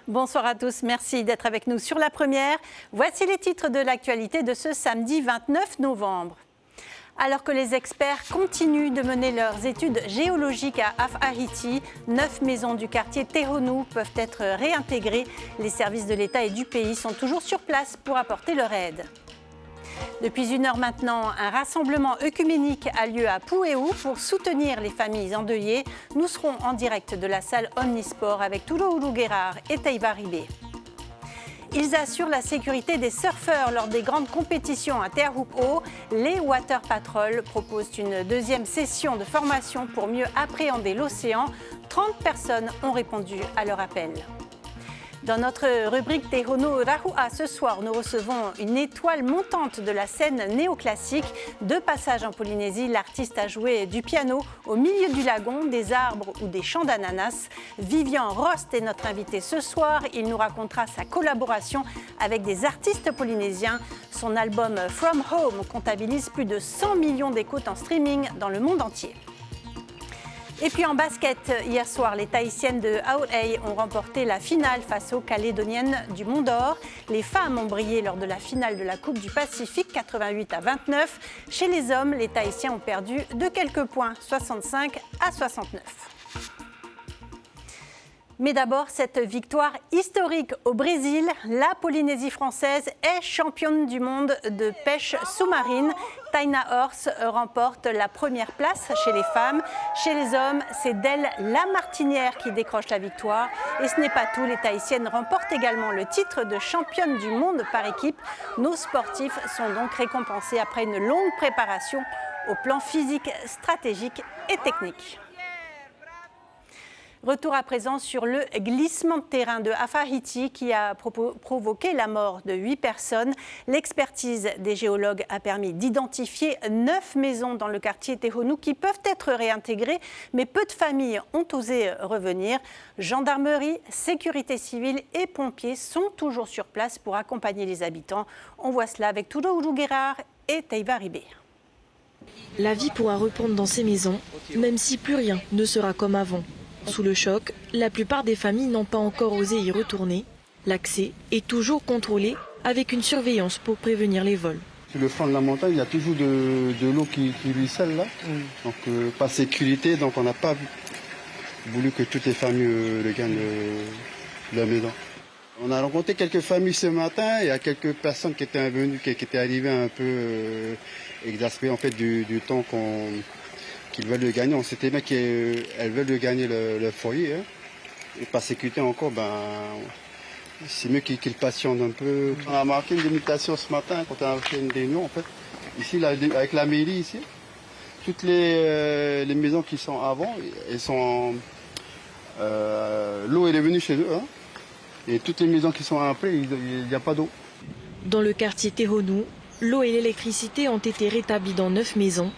Bonsoir à tous, merci d'être avec nous sur La Première. Voici les titres de l'actualité de ce samedi 29 novembre. Alors que les experts continuent de mener leurs études géologiques à Afahiti, 9 maisons du quartier Tehonou peuvent être réintégrées. Les services de l'État et du pays sont toujours sur place pour apporter leur aide. Depuis 1 heure maintenant, un rassemblement œcuménique a lieu à Pouéou pour soutenir les familles endeuillées. Nous serons en direct de la salle Omnisport avec Touloulou Guérard et Taïba Ribé. Ils assurent la sécurité des surfeurs lors des grandes compétitions à Terre Hoop Eau. Les Water Patrol proposent une deuxième session de formation pour mieux appréhender l'océan. 30 personnes ont répondu à leur appel. Dans notre rubrique Tehono Rahua, ce soir, nous recevons une étoile montante de la scène néoclassique. De passage en Polynésie, l'artiste a joué du piano au milieu du lagon, des arbres ou des champs d'ananas. Vivian Rost est notre invité ce soir. Il nous racontera sa collaboration avec des artistes polynésiens. Son album From Home comptabilise plus de 100 millions d'écoutes en streaming dans le monde entier. Et puis en basket, hier soir, les Tahitiennes de Hawaii ont remporté la finale face aux Calédoniennes du Mont d'Or. Les femmes ont brillé lors de la finale de la Coupe du Pacifique, 88-29. Chez les hommes, les Tahitiens ont perdu de quelques points, 65-69. Mais d'abord, cette victoire historique au Brésil. La Polynésie française est championne du monde de pêche sous-marine. Taina Horse remporte la première place chez les femmes. Chez les hommes, c'est Del Lamartinière qui décroche la victoire. Et ce n'est pas tout, les Tahitiennes remportent également le titre de championne du monde par équipe. Nos sportifs sont donc récompensés après une longue préparation au plan physique, stratégique et technique. Retour à présent sur le glissement de terrain de Afahiti qui a provoqué la mort de 8 personnes. L'expertise des géologues a permis d'identifier 9 maisons dans le quartier Tehonou qui peuvent être réintégrées, mais peu de familles ont osé revenir. Gendarmerie, sécurité civile et pompiers sont toujours sur place pour accompagner les habitants. On voit cela avec Touloulou Guérard et Taïba Ribé. La vie pourra reprendre dans ces maisons, même si plus rien ne sera comme avant. Sous le choc, la plupart des familles n'ont pas encore osé y retourner. L'accès est toujours contrôlé avec une surveillance pour prévenir les vols. Sur le flanc de la montagne, il y a toujours de l'eau qui ruisselle là. Donc pas de sécurité, donc on n'a pas voulu que toutes les familles regagnent leur maison. On a rencontré quelques familles ce matin, il y a quelques personnes qui étaient venues, qui étaient arrivées un peu exaspérées en fait du temps qu'ils veulent le gagner. On sait très bien qu'elles veulent le gagner le foyer. Hein. Et par sécurité encore, c'est mieux qu'ils patientent un peu. On a marqué une limitation ce matin quand on a fait une réunion en fait. Ici, avec la mairie ici, toutes les maisons qui sont avant, elles sont l'eau est revenue chez eux. Hein. Et toutes les maisons qui sont après, il n'y a pas d'eau. Dans le quartier Tehonou, l'eau et l'électricité ont été rétablies dans 9 maisons.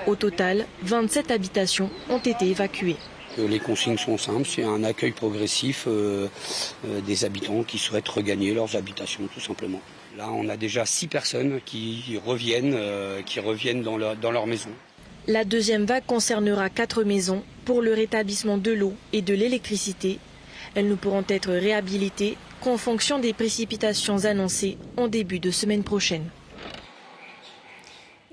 Au total, 27 habitations ont été évacuées. Les consignes sont simples, c'est un accueil progressif des habitants qui souhaitent regagner leurs habitations tout simplement. Là, on a déjà 6 personnes qui reviennent dans leur maison. La deuxième vague concernera 4 maisons pour le rétablissement de l'eau et de l'électricité. Elles ne pourront être réhabilitées qu'en fonction des précipitations annoncées en début de semaine prochaine.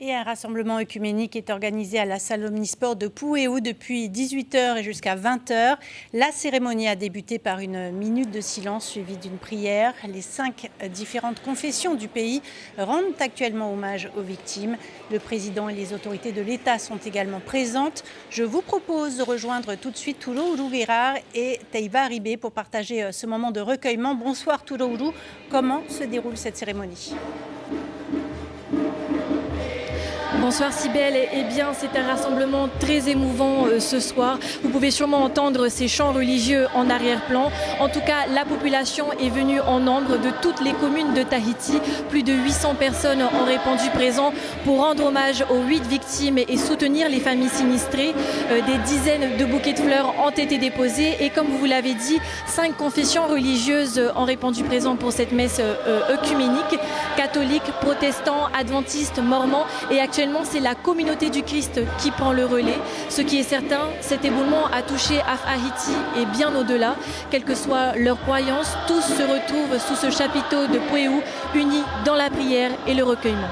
Et un rassemblement œcuménique est organisé à la salle Omnisport de Pouéou depuis 18h et jusqu'à 20h. La cérémonie a débuté par une minute de silence suivie d'une prière. Les 5 différentes confessions du pays rendent actuellement hommage aux victimes. Le président et les autorités de l'État sont également présentes. Je vous propose de rejoindre tout de suite Touloulou Guérard et Taïba Ribé pour partager ce moment de recueillement. Bonsoir Touloulou, comment se déroule cette cérémonie ? Bonsoir Cybèle, eh bien c'est un rassemblement très émouvant ce soir. Vous pouvez sûrement entendre ces chants religieux en arrière-plan. En tout cas, la population est venue en nombre de toutes les communes de Tahiti. Plus de 800 personnes ont répondu présent pour rendre hommage aux 8 victimes et soutenir les familles sinistrées. Des dizaines de bouquets de fleurs ont été déposés et comme vous l'avez dit, 5 confessions religieuses ont répondu présent pour cette messe œcuménique. Catholiques, protestants, adventistes, mormons et actuellement Actuellement, c'est la communauté du Christ qui prend le relais. Ce qui est certain, cet éboulement a touché Haïti et bien au-delà. Quelle que soit leur croyance, tous se retrouvent sous ce chapiteau de Pwéou, unis dans la prière et le recueillement.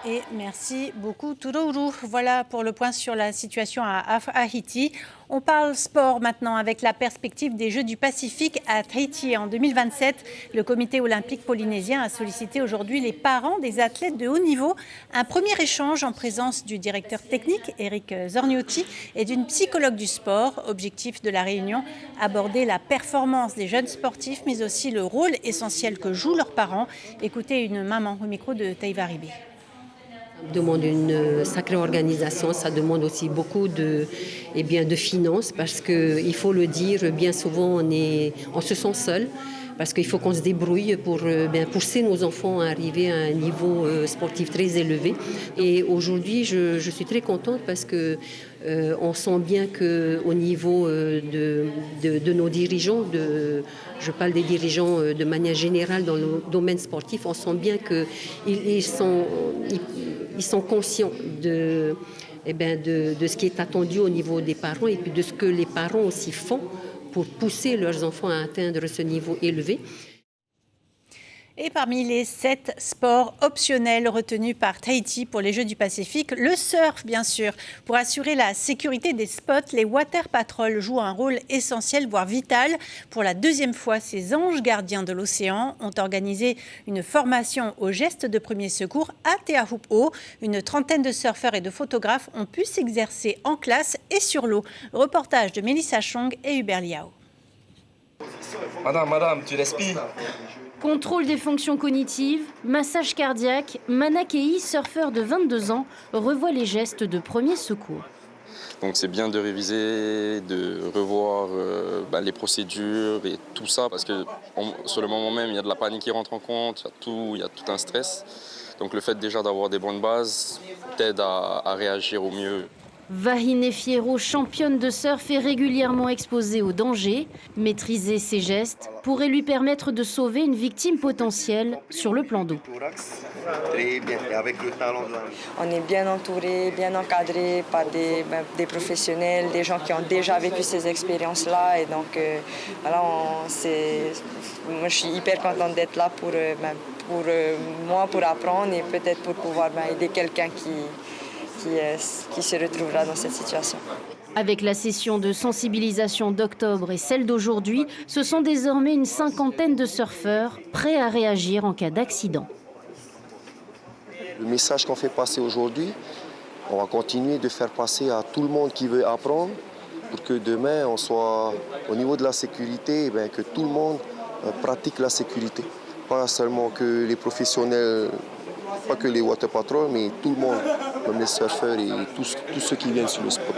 Et merci beaucoup Tourourou. Voilà pour le point sur la situation à Haïti. On parle sport maintenant avec la perspective des Jeux du Pacifique à Tahiti en 2027. Le comité olympique polynésien a sollicité aujourd'hui les parents des athlètes de haut niveau. Un premier échange en présence du directeur technique Eric Zorniotti et d'une psychologue du sport. Objectif de la réunion, aborder la performance des jeunes sportifs mais aussi le rôle essentiel que jouent leurs parents. Écoutez une maman au micro de Taïva Ribé. Ça demande une sacrée organisation, ça demande aussi beaucoup de finances parce qu'il faut le dire, bien souvent on se sent seul parce qu'il faut qu'on se débrouille pour pousser nos enfants à arriver à un niveau sportif très élevé. Et aujourd'hui, je suis très contente parce que on sent bien qu'au niveau de nos dirigeants, je parle des dirigeants de manière générale dans le domaine sportif, on sent bien qu'ils sont conscients de ce qui est attendu au niveau des parents et puis de ce que les parents aussi font pour pousser leurs enfants à atteindre ce niveau élevé. Et parmi les 7 sports optionnels retenus par Tahiti pour les Jeux du Pacifique, le surf, bien sûr. Pour assurer la sécurité des spots, les Water Patrol jouent un rôle essentiel, voire vital. Pour la 2e fois, ces anges gardiens de l'océan ont organisé une formation aux gestes de premier secours à Te Ahupu'o. Une 30aine de surfeurs et de photographes ont pu s'exercer en classe et sur l'eau. Reportage de Mélissa Chong et Hubert Liao. Madame, tu respires. Contrôle des fonctions cognitives, massage cardiaque, Manakei, surfeur de 22 ans, revoit les gestes de premier secours. Donc c'est bien de réviser, de revoir les procédures et tout ça, parce que sur le moment même, il y a de la panique qui rentre en compte, il y a tout un stress. Donc le fait déjà d'avoir des bonnes bases t'aide à réagir au mieux. Vahine Fierro, championne de surf, est régulièrement exposée au danger. Maîtriser ses gestes pourrait lui permettre de sauver une victime potentielle sur le plan d'eau. Très bien, et avec le talent de la... On est bien entouré, bien encadré par des professionnels, des gens qui ont déjà vécu ces expériences-là. Et donc, moi, je suis hyper contente d'être là pour moi, pour apprendre et peut-être pour pouvoir aider quelqu'un qui se retrouvera dans cette situation. Avec la session de sensibilisation d'octobre et celle d'aujourd'hui, ce sont désormais une 50aine de surfeurs prêts à réagir en cas d'accident. Le message qu'on fait passer aujourd'hui, on va continuer de faire passer à tout le monde qui veut apprendre pour que demain, on soit au niveau de la sécurité, que tout le monde pratique la sécurité. Pas seulement que les professionnels, pas que les water patrol, mais tout le monde, comme les surfeurs et tous ceux qui viennent sur le sport.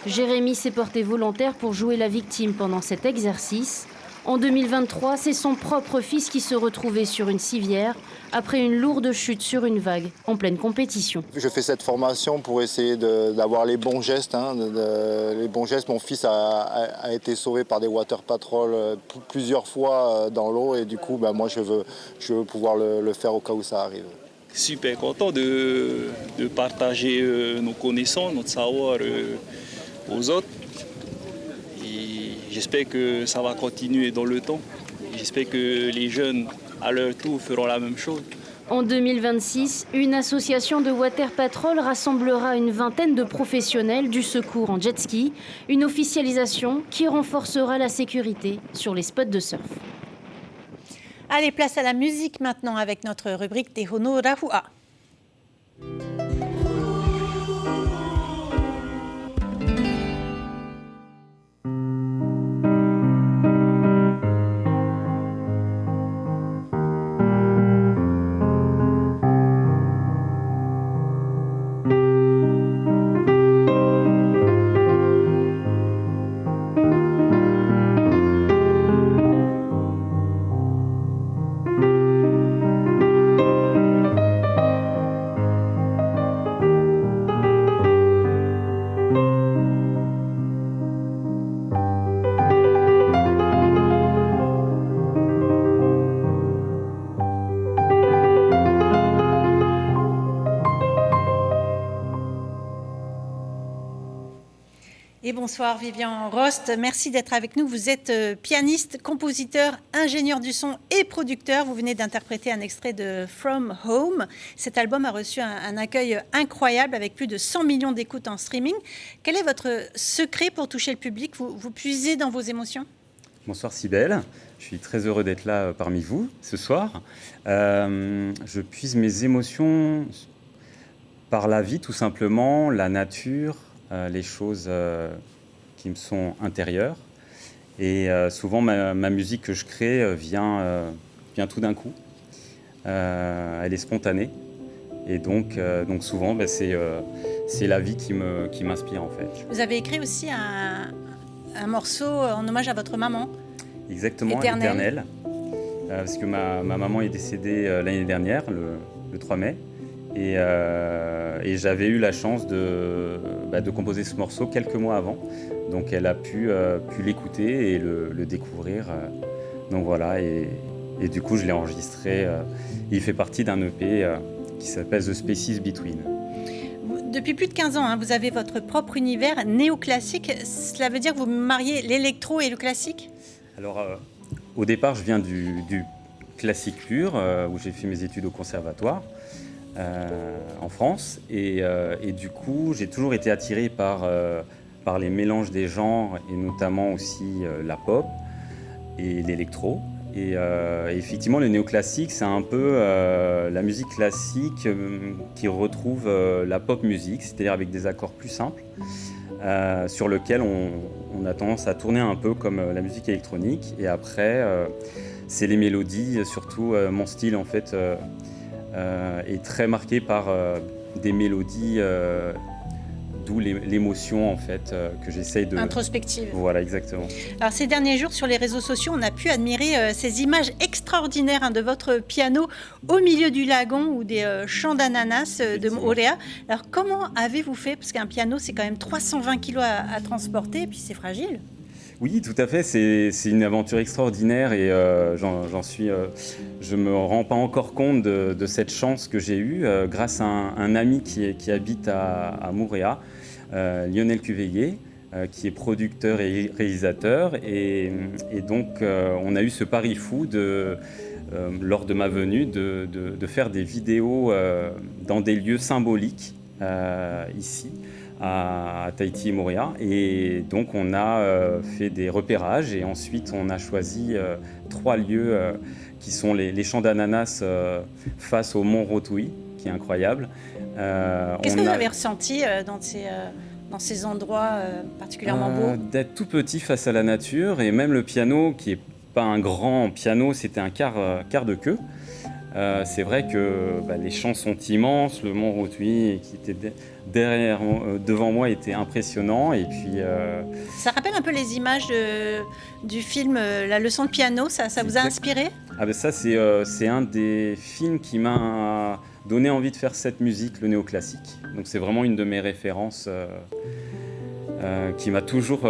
Jérémy s'est porté volontaire pour jouer la victime pendant cet exercice. En 2023, c'est son propre fils qui se retrouvait sur une civière après une lourde chute sur une vague en pleine compétition. Je fais cette formation pour essayer d'avoir les bons gestes. Les bons gestes. Mon fils a été sauvé par des water patrol plusieurs fois dans l'eau et du coup, moi, je veux pouvoir le faire au cas où ça arrive. Super content de partager nos connaissances, notre savoir aux autres. Et j'espère que ça va continuer dans le temps. J'espère que les jeunes, à leur tour, feront la même chose. En 2026, une association de water patrol rassemblera une 20aine de professionnels du secours en jet ski. Une officialisation qui renforcera la sécurité sur les spots de surf. Allez, place à la musique maintenant avec notre rubrique Te Hono Rahua. Bonsoir Vivian Rost, merci d'être avec nous. Vous êtes pianiste, compositeur, ingénieur du son et producteur. Vous venez d'interpréter un extrait de From Home. Cet album a reçu un accueil incroyable avec plus de 100 millions d'écoutes en streaming. Quel est votre secret pour toucher le public? Vous puisez dans vos émotions? Bonsoir Cybèle, je suis très heureux d'être là parmi vous ce soir. Je puise mes émotions par la vie tout simplement, la nature, les choses qui me sont intérieures. Et souvent, ma musique que je crée vient tout d'un coup. Elle est spontanée. Et donc souvent, c'est la vie qui m'inspire en fait. Vous avez écrit aussi un morceau en hommage à votre maman. Exactement, Éternelle. Parce que ma maman est décédée l'année dernière, le 3 mai. Et j'avais eu la chance de composer ce morceau quelques mois avant. Donc elle a pu l'écouter et le découvrir. Donc voilà, et du coup je l'ai enregistré. Il fait partie d'un EP qui s'appelle The Spaces Between. Depuis plus de 15 ans, vous avez votre propre univers néoclassique. Cela veut dire que vous mariez l'électro et le classique? Alors au départ je viens du classique pur, où j'ai fait mes études au conservatoire. En France et du coup j'ai toujours été attiré par les mélanges des genres et notamment aussi la pop et l'électro et effectivement le néoclassique c'est un peu la musique classique qui retrouve la pop musique, c'est-à-dire avec des accords plus simples sur lequel on a tendance à tourner un peu comme la musique électronique et après c'est les mélodies, surtout mon style en fait est très marqué par des mélodies, d'où l'émotion en fait que j'essaye de... Introspective. Voilà, exactement. Alors ces derniers jours sur les réseaux sociaux, on a pu admirer ces images extraordinaires de votre piano au milieu du lagon ou des champs d'ananas de Moorea. Alors comment avez-vous fait? Parce qu'un piano c'est quand même 320 kilos à transporter et puis c'est fragile. Oui, tout à fait. C'est une aventure extraordinaire et je me rends pas encore compte de cette chance que j'ai eue grâce à un ami qui habite à Moorea, Lionel Cuveillé, qui est producteur et réalisateur. Et donc, on a eu ce pari fou lors de ma venue de faire des vidéos dans des lieux symboliques ici. À Tahiti et Moorea et donc on a fait des repérages et ensuite on a choisi 3 lieux qui sont les champs d'ananas face au mont Rotui qui est incroyable. Qu'est-ce que vous avez ressenti dans ces endroits particulièrement beaux? D'être tout petit face à la nature et même le piano qui n'est pas un grand piano, c'était un quart de queue. C'est vrai que les champs sont immenses, le mont Rotui qui était devant moi était impressionnant et puis... Ça rappelle un peu les images du film La leçon de piano, ça vous a inspiré? Ça c'est un des films qui m'a donné envie de faire cette musique, le néoclassique. Donc c'est vraiment une de mes références qui m'a toujours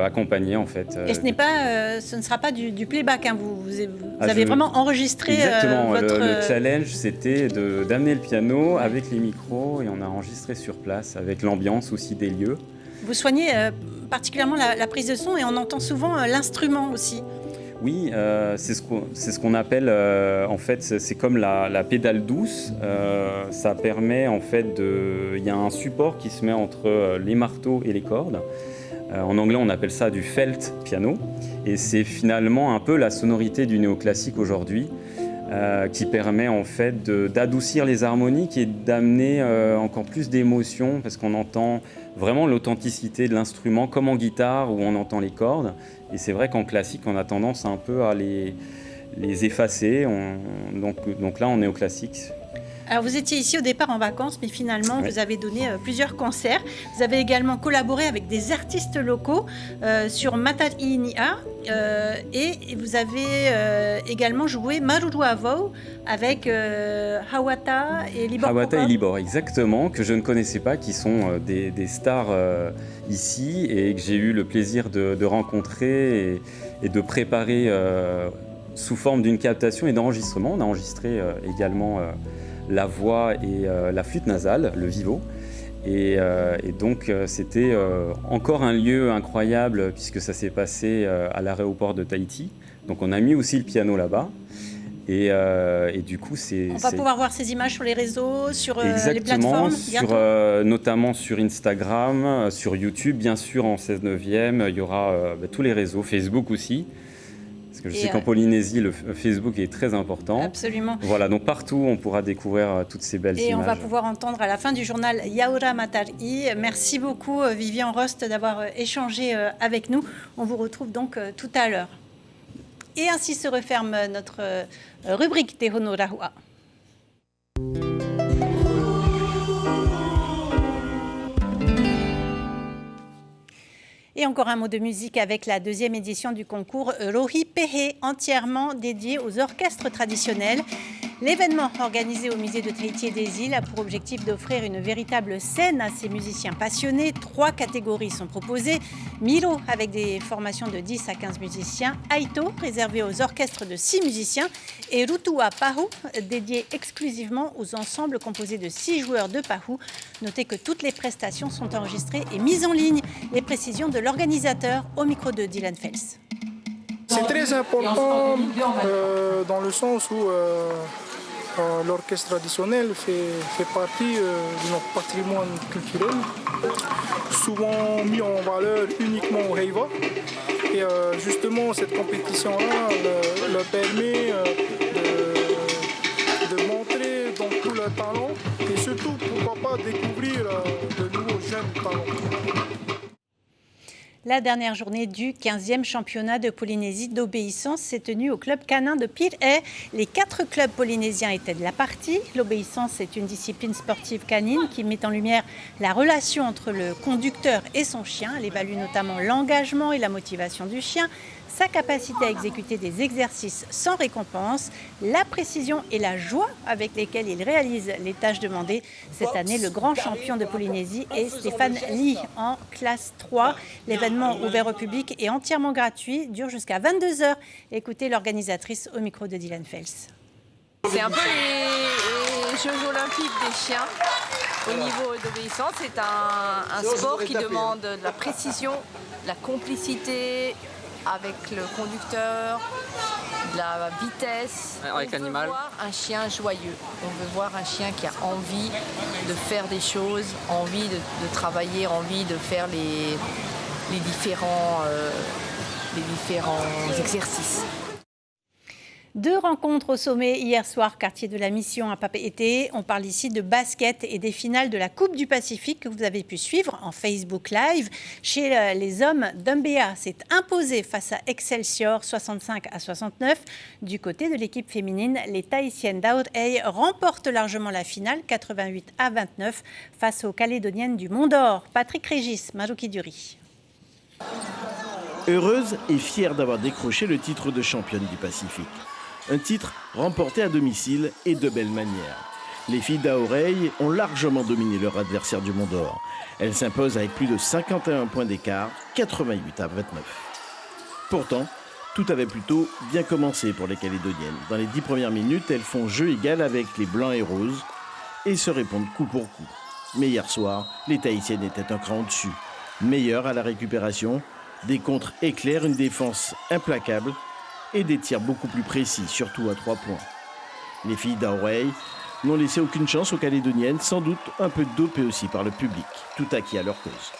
accompagné en fait. Et ce ne sera pas du playback, vous avez vraiment enregistré exactement. votre... Le challenge c'était d'amener le piano avec les micros et on a enregistré sur place avec l'ambiance aussi des lieux. Vous soignez particulièrement la prise de son et on entend souvent l'instrument aussi. Oui, c'est ce qu'on appelle, en fait, c'est comme la pédale douce. Ça permet, en fait, il y a un support qui se met entre les marteaux et les cordes. En anglais, on appelle ça du felt piano. Et c'est finalement un peu la sonorité du néoclassique aujourd'hui, qui permet, en fait, d'adoucir les harmoniques et d'amener encore plus d'émotion, parce qu'on entend vraiment l'authenticité de l'instrument, comme en guitare, où on entend les cordes. Et c'est vrai qu'en classique, on a tendance un peu à les effacer. Donc là, on est au classique. Alors vous étiez ici au départ en vacances, mais finalement vous avez donné plusieurs concerts. Vous avez également collaboré avec des artistes locaux sur Matainia et vous avez également joué Maruruavou avec Hawata et Libor. Hawata et Libor, exactement, que je ne connaissais pas, qui sont des stars ici et que j'ai eu le plaisir de rencontrer et de préparer sous forme d'une captation et d'enregistrement. On a enregistré également la voix et la flûte nasale, le vivo. Et donc c'était encore un lieu incroyable puisque ça s'est passé à l'aéroport de Tahiti. Donc on a mis aussi le piano là-bas. Et du coup, on va pouvoir voir ces images sur les réseaux, sur les plateformes notamment sur Instagram, sur YouTube, bien sûr, en 16/9. Il y aura tous les réseaux, Facebook aussi. Parce que je sais qu'en Polynésie, le Facebook est très important. Absolument. Voilà, donc partout, on pourra découvrir toutes ces belles images. Et on va pouvoir entendre à la fin du journal Yaoura Matari. Merci beaucoup, Vivian Rost, d'avoir échangé avec nous. On vous retrouve donc tout à l'heure. Et ainsi se referme notre rubrique Te Hono Rahua. Et encore un mot de musique avec la deuxième édition du concours Rohi Pehe, entièrement dédié aux orchestres traditionnels. L'événement, organisé au musée de Tahiti et des îles, a pour objectif d'offrir une véritable scène à ces musiciens passionnés. 3 catégories sont proposées. Miro, avec des formations de 10 à 15 musiciens. Aito, réservé aux orchestres de 6 musiciens. Et Rutua Pahu, dédié exclusivement aux ensembles composés de 6 joueurs de Pahu. Notez que toutes les prestations sont enregistrées et mises en ligne. Les précisions de l'organisateur au micro de Dylan Fels. C'est très important dans le sens où l'orchestre traditionnel fait partie de notre patrimoine culturel, souvent mis en valeur uniquement au Heiva. Et justement, cette compétition-là leur permet de montrer donc, tout leur talent et surtout, pourquoi pas, découvrir de nouveaux jeunes talents. La dernière journée du 15e championnat de Polynésie d'obéissance s'est tenue au club canin de Pir'e. Les 4 clubs polynésiens étaient de la partie. L'obéissance est une discipline sportive canine qui met en lumière la relation entre le conducteur et son chien. Elle évalue notamment l'engagement et la motivation du chien, sa capacité à exécuter des exercices sans récompense, la précision et la joie avec lesquelles il réalise les tâches demandées. Cette année, le grand champion de Polynésie est Stéphane Lee en classe 3. L'événement ouvert au public est entièrement gratuit, dure jusqu'à 22h. Écoutez l'organisatrice au micro de Dylan Fels. C'est un peu les Jeux olympiques des chiens au niveau d'obéissance. C'est un sport qui demande de la précision, de la complicité avec le conducteur, de la vitesse. Avec l'animal. On veut voir un chien joyeux. On veut voir un chien qui a envie de faire des choses, envie de travailler, envie de faire les différents exercices. 2 rencontres au sommet hier soir, quartier de la Mission à Papeete. On parle ici de basket et des finales de la Coupe du Pacifique que vous avez pu suivre en Facebook Live. Chez les hommes, Dumbéa s'est imposé face à Excelsior 65-69. Du côté de l'équipe féminine, les Tahitiennes d'Aotearoa remportent largement la finale 88-29 face aux Calédoniennes du Mont d'Or. Patrick Régis, Marouki Duri. Heureuse et fière d'avoir décroché le titre de championne du Pacifique. Un titre remporté à domicile et de belle manière. Les filles d'Aotearoa ont largement dominé leur adversaire du Mont d'Or. Elles s'imposent avec plus de 51 points d'écart, 88-29. Pourtant, tout avait plutôt bien commencé pour les Calédoniennes. Dans les 10 premières minutes, elles font jeu égal avec les Blancs et Roses et se répondent coup pour coup. Mais hier soir, les Tahitiennes étaient un cran au-dessus. Meilleures à la récupération, des contres éclairs, une défense implacable et des tirs beaucoup plus précis, surtout à 3 points. Les filles d'Aotearoa n'ont laissé aucune chance aux Calédoniennes, sans doute un peu dopées aussi par le public, tout acquis à leur cause.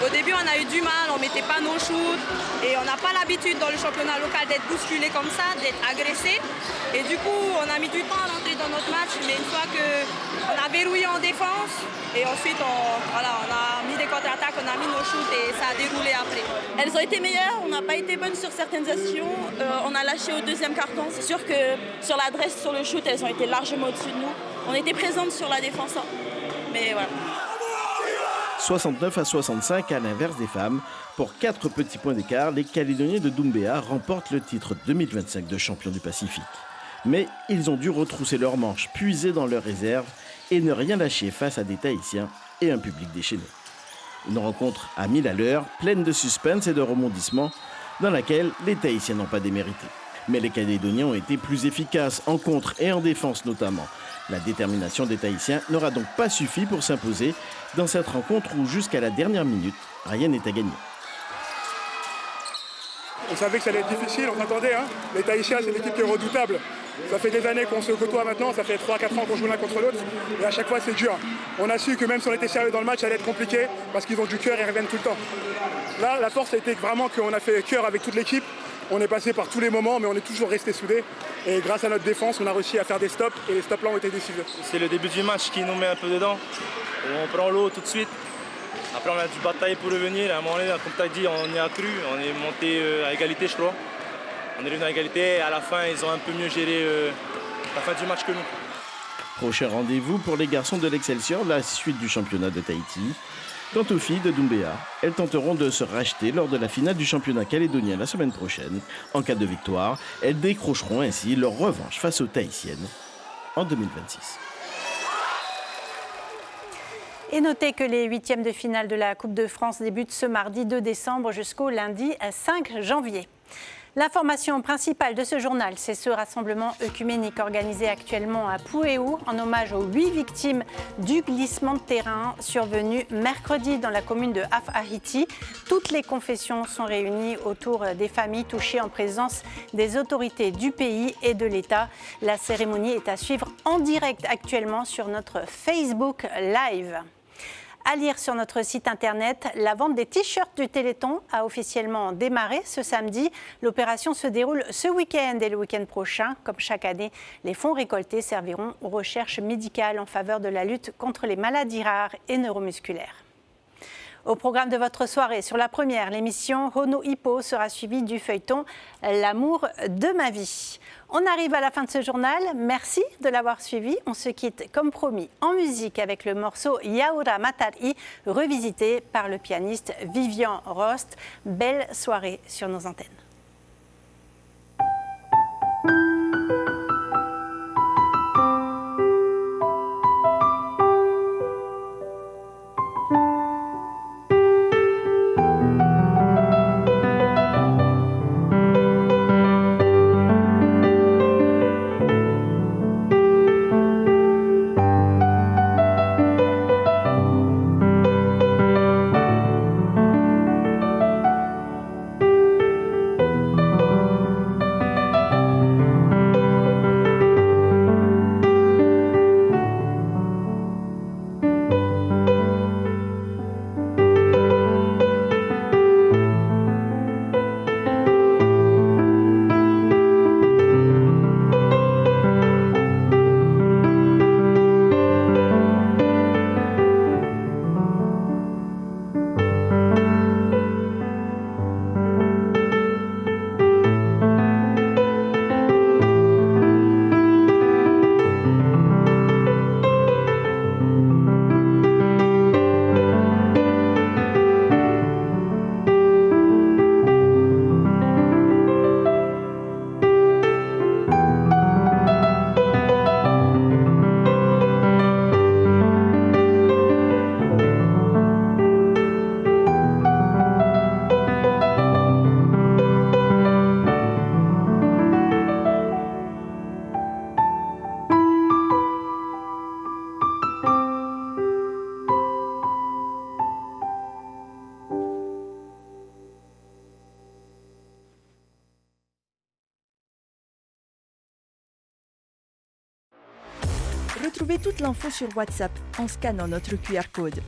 Au début, on a eu du mal, on ne mettait pas nos shoots et on n'a pas l'habitude dans le championnat local d'être bousculé comme ça, d'être agressé. Et du coup, on a mis du temps à rentrer dans notre match, mais une fois qu'on a verrouillé en défense et ensuite on a mis des contre-attaques, on a mis nos shoots et ça a déroulé après. Elles ont été meilleures, on n'a pas été bonnes sur certaines actions, on a lâché au deuxième carton. C'est sûr que sur l'adresse, sur le shoot, elles ont été largement au-dessus de nous. On était présentes sur la défense, mais voilà. 69-65 à l'inverse des femmes. Pour 4 petits points d'écart, les Calédoniens de Doumbéa remportent le titre 2025 de champion du Pacifique. Mais ils ont dû retrousser leurs manches, puiser dans leurs réserves et ne rien lâcher face à des Tahitiens et un public déchaîné. Une rencontre à 1000 à l'heure, pleine de suspense et de rebondissements, dans laquelle les Tahitiens n'ont pas démérité. Mais les Calédoniens ont été plus efficaces, en contre et en défense notamment. La détermination des Tahitiens n'aura donc pas suffi pour s'imposer dans cette rencontre où jusqu'à la dernière minute, rien n'est à gagner. On savait que ça allait être difficile, on s'attendait. Les Tahitiens, c'est une équipe qui est redoutable. Ça fait des années qu'on se côtoie maintenant, ça fait 3-4 ans qu'on joue l'un contre l'autre. Et à chaque fois, c'est dur. On a su que même si on était sérieux dans le match, ça allait être compliqué parce qu'ils ont du cœur et ils reviennent tout le temps. Là, la force a été vraiment qu'on a fait cœur avec toute l'équipe. On est passé par tous les moments, mais on est toujours resté soudés. Et grâce à notre défense, on a réussi à faire des stops. Et les stops-là ont été décisifs. C'est le début du match qui nous met un peu dedans. On prend l'eau tout de suite. Après, on a dû batailler pour revenir. À un moment donné, comme tu as dit, on y a cru. On est monté à égalité, je crois. On est revenu à égalité. Et à la fin, ils ont un peu mieux géré la fin du match que nous. Prochain rendez-vous pour les garçons de l'Excelsior, la suite du championnat de Tahiti. Quant aux filles de Doumbéa, elles tenteront de se racheter lors de la finale du championnat calédonien la semaine prochaine. En cas de victoire, elles décrocheront ainsi leur revanche face aux Tahitiennes en 2026. Et notez que les huitièmes de finale de la Coupe de France débutent ce mardi 2 décembre jusqu'au lundi 5 janvier. L'information principale de ce journal, c'est ce rassemblement œcuménique organisé actuellement à Pouéou en hommage aux 8 victimes du glissement de terrain survenu mercredi dans la commune de Af-Ahiti. Toutes les confessions sont réunies autour des familles touchées en présence des autorités du pays et de l'État. La cérémonie est à suivre en direct actuellement sur notre Facebook Live. À lire sur notre site internet, la vente des t-shirts du Téléthon a officiellement démarré ce samedi. L'opération se déroule ce week-end et le week-end prochain. Comme chaque année, les fonds récoltés serviront aux recherches médicales en faveur de la lutte contre les maladies rares et neuromusculaires. Au programme de votre soirée, sur la première, l'émission Hono Hippo sera suivie du feuilleton L'amour de ma vie. On arrive à la fin de ce journal. Merci de l'avoir suivi. On se quitte comme promis en musique avec le morceau Yaura Matari, revisité par le pianiste Vivian Rost. Belle soirée sur nos antennes. Retrouvez toute l'info sur WhatsApp en scannant notre QR code.